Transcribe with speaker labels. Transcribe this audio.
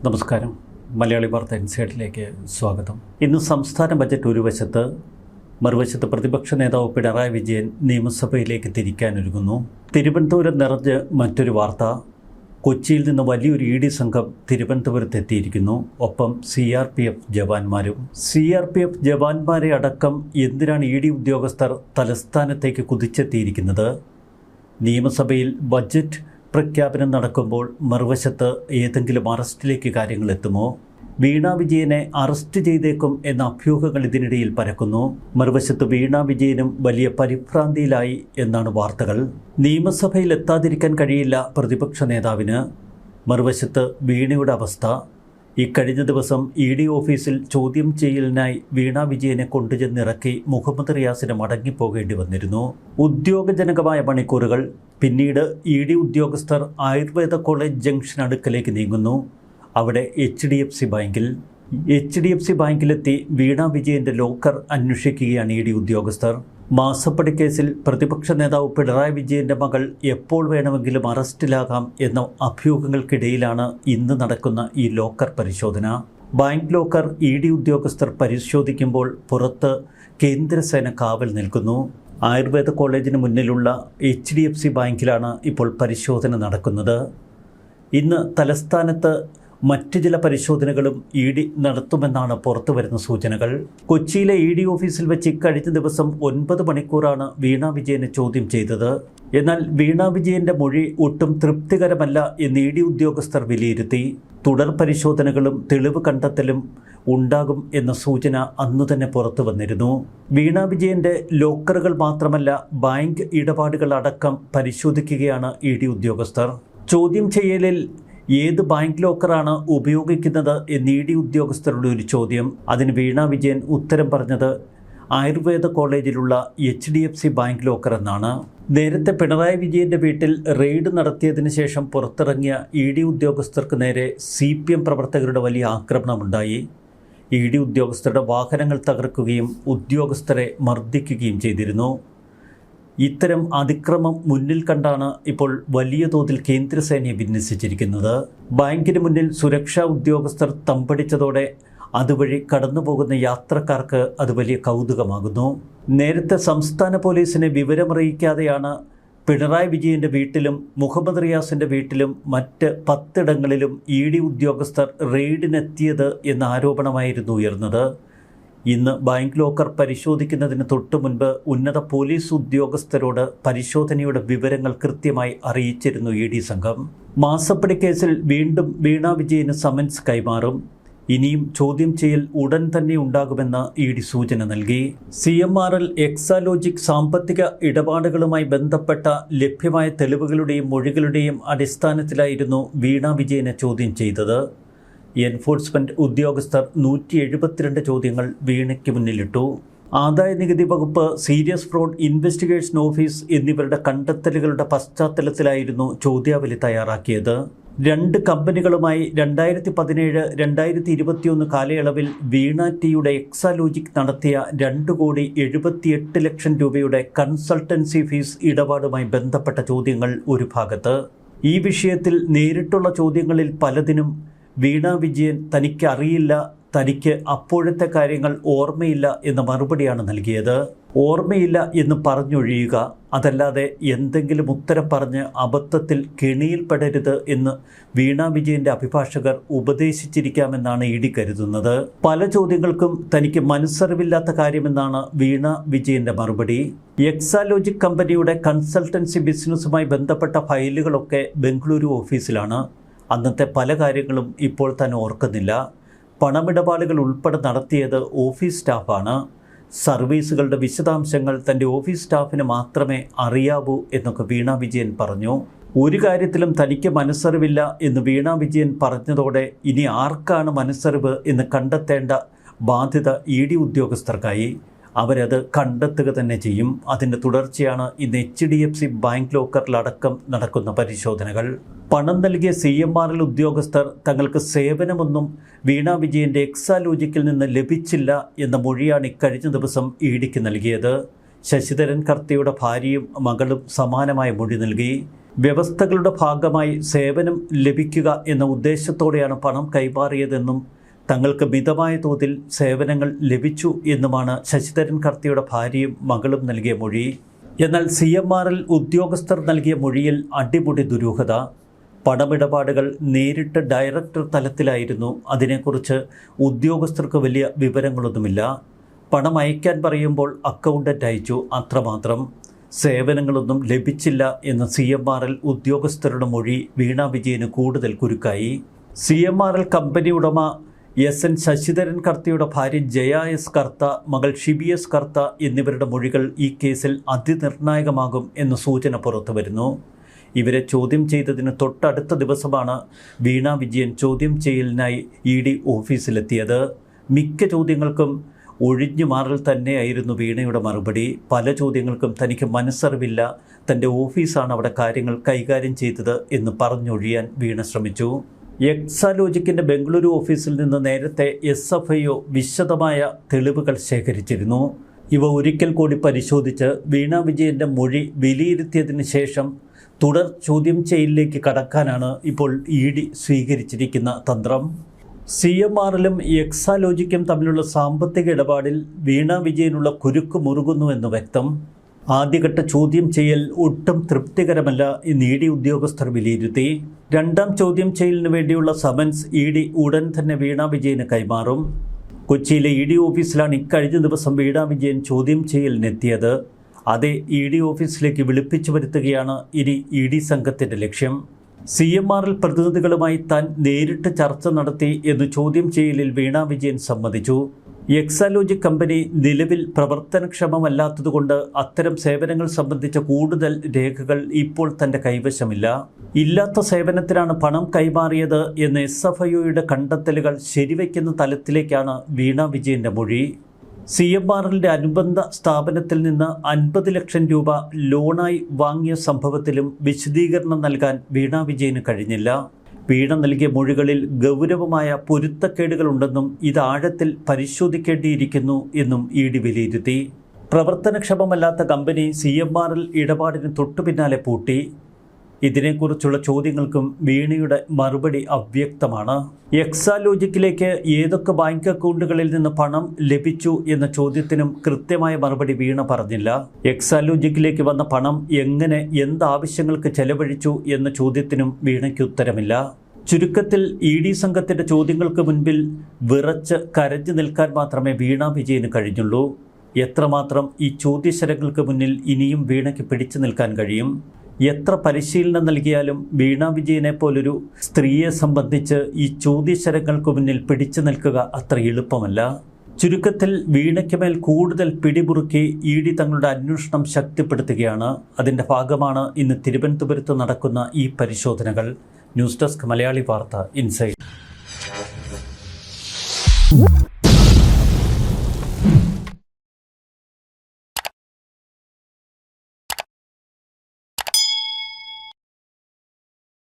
Speaker 1: നമസ്കാരം. മലയാളി വാർത്ത ഇൻസൈഡിലേക്ക് സ്വാഗതം. ഇന്ന് സംസ്ഥാന ബജറ്റ് ഒരു വശത്ത്, മറുവശത്ത് പ്രതിപക്ഷ നേതാവ് പിണറായി വിജയൻ നിയമസഭയിലേക്ക് തിരിക്കാനൊരുങ്ങുന്നു. തിരുവനന്തപുരം നിറഞ്ഞ് മറ്റൊരു വാർത്ത. കൊച്ചിയിൽ നിന്ന് വലിയൊരു ഇ ഡി സംഘം തിരുവനന്തപുരത്ത് എത്തിയിരിക്കുന്നു. ഒപ്പം CRPF ജവാന്മാരും. CRPF ജവാന്മാരെ അടക്കം എന്തിനാണ് ഇ ഡി ഉദ്യോഗസ്ഥർ തലസ്ഥാനത്തേക്ക് കുതിച്ചെത്തിയിരിക്കുന്നത്? നിയമസഭയിൽ ബജറ്റ് പ്രഖ്യാപനം നടക്കുമ്പോൾ മറുവശത്ത് ഏതെങ്കിലും അറസ്റ്റിലേക്ക് കാര്യങ്ങൾ എത്തുമോ? വീണ വിജയനെ അറസ്റ്റ് ചെയ്തേക്കും എന്ന അഭ്യൂഹങ്ങൾ ഇതിനിടയിൽ പരക്കുന്നു. മറുവശത്ത് വീണ വിജയനും വലിയ പരിഭ്രാന്തിയിലായി എന്നാണ് വാർത്തകൾ. നിയമസഭയിൽ എത്താതിരിക്കാൻ കഴിയില്ല പ്രതിപക്ഷ നേതാവിന്. മറുവശത്ത് വീണയുടെ അവസ്ഥ. ഇക്കഴിഞ്ഞ ദിവസം ഇ ഡി ഓഫീസിൽ ചോദ്യം ചെയ്യലിനായി വീണ വിജയനെ കൊണ്ടുചെന്നിറക്കി മുഹമ്മദ് റിയാസിന് മടങ്ങിപ്പോകേണ്ടി വന്നിരുന്നു. ഉദ്യോഗജനകമായ മണിക്കൂറുകൾ. പിന്നീട് ഇ ഡി ഉദ്യോഗസ്ഥർ ആയുർവേദ കോളേജ് ജംഗ്ഷൻ അടുക്കലേക്ക് നീങ്ങുന്നു. അവിടെ HDFC ബാങ്കിലെത്തി വീണ വിജയൻ്റെ ലോക്കർ അന്വേഷിക്കുകയാണ് ഇ ഡി ഉദ്യോഗസ്ഥർ. മാസപ്പടി കേസിൽ പ്രതിപക്ഷ നേതാവ് പിണറായി വിജയൻ്റെ മകൾ എപ്പോൾ വേണമെങ്കിലും അറസ്റ്റിലാകാം എന്ന അഭ്യൂഹങ്ങൾക്കിടയിലാണ് ഇന്ന് നടക്കുന്ന ഈ ലോക്കർ പരിശോധന. ബാങ്ക് ലോക്കർ ഇ ഡി ഉദ്യോഗസ്ഥർ പരിശോധിക്കുമ്പോൾ പുറത്ത് കേന്ദ്രസേന കാവൽ നിൽക്കുന്നു. ആയുർവേദ കോളേജിന് മുന്നിലുള്ള HDFC ബാങ്കിലാണ് ഇപ്പോൾ പരിശോധന നടക്കുന്നത്. ഇന്ന് തലസ്ഥാനത്ത് മറ്റ് ചില പരിശോധനകളും ഇ ഡി നടത്തുമെന്നാണ് പുറത്തുവരുന്ന സൂചനകൾ. കൊച്ചിയിലെ ഇ ഡി ഓഫീസിൽ വെച്ച് ഇക്കഴിഞ്ഞ ദിവസം 9 മണിക്കൂറാണ് വീണ വിജയനെ ചോദ്യം ചെയ്തത്. എന്നാൽ വീണ വിജയൻ്റെ മൊഴി ഒട്ടും തൃപ്തികരമല്ല എന്ന് ഇ ഡി ഉദ്യോഗസ്ഥർ വിലയിരുത്തി. തുടർ പരിശോധനകളും തെളിവ് കണ്ടെത്തലും ഉണ്ടാകും എന്ന സൂചന അന്നു തന്നെ പുറത്തു വന്നിരുന്നു. വീണ വിജയൻ്റെ ലോക്കറുകൾ മാത്രമല്ല, ബാങ്ക് ഇടപാടുകൾ അടക്കം പരിശോധിക്കുകയാണ് ഇ ഡി ഉദ്യോഗസ്ഥർ. ചോദ്യം ചെയ്യലിൽ ഏത് ബാങ്ക് ലോക്കറാണ് ഉപയോഗിക്കുന്നത് എന്ന് ഇ ഡി ഉദ്യോഗസ്ഥരുടെ ഒരു ചോദ്യം. അതിന് വീണ വിജയൻ ഉത്തരം പറഞ്ഞത് ആയുർവേദ കോളേജിലുള്ള HDFC ബാങ്ക് ലോക്കർ എന്നാണ്. നേരത്തെ പിണറായി വിജയൻ്റെ വീട്ടിൽ റെയ്ഡ് നടത്തിയതിന് ശേഷം പുറത്തിറങ്ങിയ ഇ ഡി ഉദ്യോഗസ്ഥർക്ക് നേരെ CPM പ്രവർത്തകരുടെ വലിയ ആക്രമണമുണ്ടായി. ഇ ഡി ഉദ്യോഗസ്ഥരുടെ വാഹനങ്ങൾ തകർക്കുകയും ഉദ്യോഗസ്ഥരെ മർദ്ദിക്കുകയും ചെയ്തിരുന്നു. ഇത്തരം അതിക്രമം മുന്നിൽ കണ്ടാണ് ഇപ്പോൾ വലിയ തോതിൽ കേന്ദ്രസേനയെ വിന്യസിച്ചിരിക്കുന്നത്. ബാങ്കിന് മുന്നിൽ സുരക്ഷാ ഉദ്യോഗസ്ഥർ തമ്പടിച്ചതോടെ അതുവഴി കടന്നുപോകുന്ന യാത്രക്കാർക്ക് അത് വലിയ കൗതുകമാകുന്നു. നേരത്തെ സംസ്ഥാന പോലീസിനെ വിവരമറിയിക്കാതെയാണ് പിണറായി വിജയൻ്റെ വീട്ടിലും മുഹമ്മദ് റിയാസിൻ്റെ വീട്ടിലും മറ്റ് 10 ഇടങ്ങളിലും ഇ ഡി ഉദ്യോഗസ്ഥർ റെയ്ഡിനെത്തിയത് എന്ന ആരോപണമായിരുന്നു ഉയർന്നത്. ഇന്ന് ബാങ്ക് ലോക്കർ പരിശോധിക്കുന്നതിന് തൊട്ടു മുൻപ് ഉന്നത പോലീസ് ഉദ്യോഗസ്ഥരോട് പരിശോധനയുടെ വിവരങ്ങൾ കൃത്യമായി അറിയിച്ചിരുന്നു ഇ ഡി സംഘം. മാസപ്പടി കേസിൽ വീണ്ടും വീണ വിജയന് സമൻസ് കൈമാറും. ഇനിയും ചോദ്യം ചെയ്യൽ ഉടൻ തന്നെ ഉണ്ടാകുമെന്ന് ഇ ഡി സൂചന നൽകി. CMRL എക്സാലോജിക് സാമ്പത്തിക ഇടപാടുകളുമായി ബന്ധപ്പെട്ട ലഭ്യമായ തെളിവുകളുടെയും മൊഴികളുടെയും അടിസ്ഥാനത്തിലായിരുന്നു വീണ വിജയനെ ചോദ്യം ചെയ്തത്. എൻഫോഴ്സ്മെൻറ്റ് ഉദ്യോഗസ്ഥർ 172 ചോദ്യങ്ങൾ വീണയ്ക്ക് മുന്നിലിട്ടു. ആദായനികുതി വകുപ്പ്, സീരിയസ് ഫ്രോഡ് ഇൻവെസ്റ്റിഗേഷൻ ഓഫീസ് എന്നിവരുടെ കണ്ടെത്തലുകളുടെ പശ്ചാത്തലത്തിലായിരുന്നു ചോദ്യാവലി തയ്യാറാക്കിയത്. 2 കമ്പനികളുമായി 2017-2021 കാലയളവിൽ വീണ ടിയുടെ എക്സാലോജിക് നടത്തിയ 2,78 ലക്ഷം രൂപയുടെ കൺസൾട്ടൻസി ഫീസ് ഇടപാടുമായി ബന്ധപ്പെട്ട ചോദ്യങ്ങൾ ഒരു ഭാഗത്ത്. ഈ വിഷയത്തിൽ നേരിട്ടുള്ള ചോദ്യങ്ങളിൽ പലതിനും വീണ വിജയൻ തനിക്ക് അറിയില്ല, തനിക്ക് അപ്പോഴത്തെ കാര്യങ്ങൾ ഓർമ്മയില്ല എന്ന മറുപടിയാണ് നൽകിയത്. ഓർമ്മയില്ല എന്ന് പറഞ്ഞൊഴിയുക, അതല്ലാതെ എന്തെങ്കിലും ഉത്തരം പറഞ്ഞ് അബദ്ധത്തിൽ കെണിയിൽപ്പെടരുത് എന്ന് വീണ വിജയൻ്റെ അഭിഭാഷകർ ഉപദേശിച്ചിരിക്കാമെന്നാണ് ഇ ഡി കരുതുന്നത്. പല ചോദ്യങ്ങൾക്കും തനിക്ക് മനസ്സറിവില്ലാത്ത കാര്യമെന്നാണ് വീണ വിജയൻ്റെ മറുപടി. എക്സാലോജിക് കമ്പനിയുടെ കൺസൾട്ടൻസി ബിസിനസ്സുമായി ബന്ധപ്പെട്ട ഫയലുകളൊക്കെ ബംഗളൂരു ഓഫീസിലാണ്. അന്നത്തെ പല കാര്യങ്ങളും ഇപ്പോൾ തന്നെ ഓർക്കുന്നില്ല. പണമിടപാടുകൾ ഉൾപ്പെടെ നടത്തിയത് ഓഫീസ് സ്റ്റാഫാണ്. സർവീസുകളുടെ വിശദാംശങ്ങൾ തൻ്റെ ഓഫീസ് സ്റ്റാഫിന് മാത്രമേ അറിയാവൂ എന്നൊക്കെ വീണ വിജയൻ പറഞ്ഞു. ഒരു കാര്യത്തിലും തനിക്ക് മനസ്സറിവില്ല എന്ന് വീണ വിജയൻ പറഞ്ഞതോടെ ഇനി ആർക്കാണ് മനസ്സറിവ് എന്ന് കണ്ടെത്തേണ്ട ബാധ്യത ഇ ഡി ഉദ്യോഗസ്ഥർക്കായി. അവരത് കണ്ടെത്തുക തന്നെ ചെയ്യും. അതിൻ്റെ തുടർച്ചയാണ് ഇന്ന് HDFC ബാങ്ക് ലോക്കറിലടക്കം നടക്കുന്ന പരിശോധനകൾ. പണം നൽകിയ CMRL ഉദ്യോഗസ്ഥർ തങ്ങൾക്ക് സേവനമൊന്നും വീണ വിജയൻ്റെ എക്സാലോജിക്കിൽ നിന്ന് ലഭിച്ചില്ല എന്ന മൊഴിയാണ് ഇക്കഴിഞ്ഞ ദിവസം ഇ ഡിക്ക് നൽകിയത്. ശശിധരൻ കർത്തയുടെ ഭാര്യയും മകളും സമാനമായ മൊഴി നൽകി. വ്യവസ്ഥകളുടെ ഭാഗമായി സേവനം ലഭിക്കുക എന്ന ഉദ്ദേശത്തോടെയാണ് പണം കൈമാറിയതെന്നും തങ്ങൾക്ക് മിതമായ തോതിൽ സേവനങ്ങൾ ലഭിച്ചു എന്നുമാണ് ശശിധരൻ കർത്തിയുടെ ഭാര്യയും മകളും നൽകിയ മൊഴി. എന്നാൽ CMRL ഉദ്യോഗസ്ഥർ നൽകിയ മൊഴിയിൽ അടിമുടി ദുരൂഹത. പണമിടപാടുകൾ നേരിട്ട് ഡയറക്ടർ തലത്തിലായിരുന്നു. അതിനെക്കുറിച്ച് ഉദ്യോഗസ്ഥർക്ക് വലിയ വിവരങ്ങളൊന്നുമില്ല. പണം അയക്കാൻ പറയുമ്പോൾ അക്കൗണ്ടൻ്റ് അയച്ചു, അത്രമാത്രം. സേവനങ്ങളൊന്നും ലഭിച്ചില്ല എന്ന CMRL ഉദ്യോഗസ്ഥരുടെ മൊഴി വീണ വിജയന് കൂടുതൽ കുരുക്കായി. CMRL കമ്പനി ഉടമ SN ശശിധരൻ കർത്തയുടെ ഭാര്യ ജയ എസ് കർത്ത, മകൾ ഷിബി എസ് കർത്ത എന്നിവരുടെ മൊഴികൾ ഈ കേസിൽ അതിനിർണായകമാകും എന്ന സൂചന പുറത്തു വരുന്നു. ഇവരെ ചോദ്യം ചെയ്തതിന് തൊട്ടടുത്ത ദിവസമാണ് വീണ വിജയൻ ചോദ്യം ചെയ്യലിനായി ED ഓഫീസിലെത്തിയത്. മിക്ക ചോദ്യങ്ങൾക്കും ഒഴിഞ്ഞു മാറൽ തന്നെയായിരുന്നു വീണയുടെ മറുപടി. പല ചോദ്യങ്ങൾക്കും തനിക്ക് മനസ്സറിവില്ല, തൻ്റെ ഓഫീസാണ് അവിടെ കാര്യങ്ങൾ കൈകാര്യം ചെയ്തത് എന്ന് പറഞ്ഞൊഴിയാൻ വീണ ശ്രമിച്ചു. എക്സാലോജിക്കിൻ്റെ ബംഗളൂരു ഓഫീസിൽ നിന്ന് നേരത്തെ SFIO വിശദമായ തെളിവുകൾ ശേഖരിച്ചിരുന്നു. ഇവ ഒരിക്കൽ കൂടി പരിശോധിച്ച് വീണ വിജയൻ്റെ മൊഴി വിലയിരുത്തിയതിന് ശേഷം തുടർ ചോദ്യം ചെയ്യലിലേക്ക് കടക്കാനാണ് ഇപ്പോൾ ED സ്വീകരിച്ചിരിക്കുന്ന തന്ത്രം. CMRLും എക്സാലോജിക്കും തമ്മിലുള്ള സാമ്പത്തിക ഇടപാടിൽ വീണ വിജയനുള്ള കുരുക്ക് മുറുകുന്നുവെന്ന് വ്യക്തം. ആദ്യഘട്ട ചോദ്യം ചെയ്യൽ ഒട്ടും തൃപ്തികരമല്ല എന്ന് ED ഉദ്യോഗസ്ഥർ വിലയിരുത്തി. രണ്ടാം ചോദ്യം ചെയ്യലിന് വേണ്ടിയുള്ള സമൻസ് ED ഉടൻ തന്നെ വീണ വിജയന് കൈമാറും. കൊച്ചിയിലെ ED ഓഫീസിലാണ് ഇക്കഴിഞ്ഞ ദിവസം വീണ വിജയൻ ചോദ്യം ചെയ്യലിനെത്തിയത്. അതേ ED ഓഫീസിലേക്ക് വിളിപ്പിച്ചു വരുത്തുകയാണ് ഇനി ED സംഘത്തിൻ്റെ ലക്ഷ്യം. CMRL പ്രതിനിധികളുമായി താൻ നേരിട്ട് ചർച്ച നടത്തി എന്ന് ചോദ്യം ചെയ്യലിൽ വീണ വിജയൻ സമ്മതിച്ചു. എക്സാലോജിക് കമ്പനി നിലവിൽ പ്രവർത്തനക്ഷമമല്ലാത്തതുകൊണ്ട് അത്തരം സേവനങ്ങൾ സംബന്ധിച്ച കൂടുതൽ രേഖകൾ ഇപ്പോൾ തൻ്റെ കൈവശമില്ല. ഇല്ലാത്ത സേവനത്തിനാണ് പണം കൈമാറിയത് എന്ന SFIOയുടെ കണ്ടെത്തലുകൾ ശരിവയ്ക്കുന്ന തലത്തിലേക്കാണ് വീണ വിജയൻ്റെ മൊഴി. CMRLന്റെ അനുബന്ധ സ്ഥാപനത്തിൽ നിന്ന് 50 ലക്ഷം രൂപ ലോണായി വാങ്ങിയ സംഭവത്തിലും വിശദീകരണം നൽകാൻ വീണ വിജയന് കഴിഞ്ഞില്ല. വീണ നൽകിയ മൊഴികളിൽ ഗൗരവമായ പൊരുത്തക്കേടുകളുണ്ടെന്നും ഇത് ആഴത്തിൽ പരിശോധിക്കേണ്ടിയിരിക്കുന്നു എന്നും ED വിലയിരുത്തി. പ്രവർത്തനക്ഷമമല്ലാത്ത കമ്പനി CMRL ഇടപാടിന് തൊട്ടുപിന്നാലെ പൂട്ടി. ഇതിനെക്കുറിച്ചുള്ള ചോദ്യങ്ങൾക്കും വീണയുടെ മറുപടി അവ്യക്തമാണ്. എക്സാലോജിക്കിലേക്ക് ഏതൊക്കെ ബാങ്ക് അക്കൗണ്ടുകളിൽ നിന്ന് പണം ലഭിച്ചു എന്ന ചോദ്യത്തിനും കൃത്യമായ മറുപടി വീണ പറഞ്ഞില്ല. എക്സാലോജിക്കിലേക്ക് വന്ന പണം എങ്ങനെ, എന്താവശ്യങ്ങൾക്ക് ചെലവഴിച്ചു എന്ന ചോദ്യത്തിനും വീണയ്ക്ക് ഉത്തരമില്ല. ചുരുക്കത്തിൽ ED സംഘത്തിൻ്റെ ചോദ്യങ്ങൾക്ക് മുൻപിൽ വിറച്ച് കരഞ്ഞു നിൽക്കാൻ മാത്രമേ വീണ വിജയന് കഴിഞ്ഞുള്ളൂ. എത്രമാത്രം ഈ ചോദ്യശരങ്ങൾക്ക് മുന്നിൽ ഇനിയും വീണയ്ക്ക് പിടിച്ചു നിൽക്കാൻ കഴിയും? എത്ര പരിശീലനം നൽകിയാലും വീണ വിജയനെ പോലൊരു സ്ത്രീയെ സംബന്ധിച്ച് ഈ ചോദ്യശരങ്ങൾക്ക് മുന്നിൽ പിടിച്ചു നിൽക്കുക അത്ര എളുപ്പമല്ല. ചുരുക്കത്തിൽ വീണയ്ക്ക് മേൽ കൂടുതൽ പിടിമുറുക്കി ED തങ്ങളുടെ അന്വേഷണം ശക്തിപ്പെടുത്തുകയാണ്. അതിൻ്റെ ഭാഗമാണ് ഇന്ന് തിരുവനന്തപുരത്ത് നടക്കുന്ന ഈ പരിശോധനകൾ. ന്യൂസ് ഡെസ്ക് മലയാളി വാർത്ത ഇൻസൈഡ്.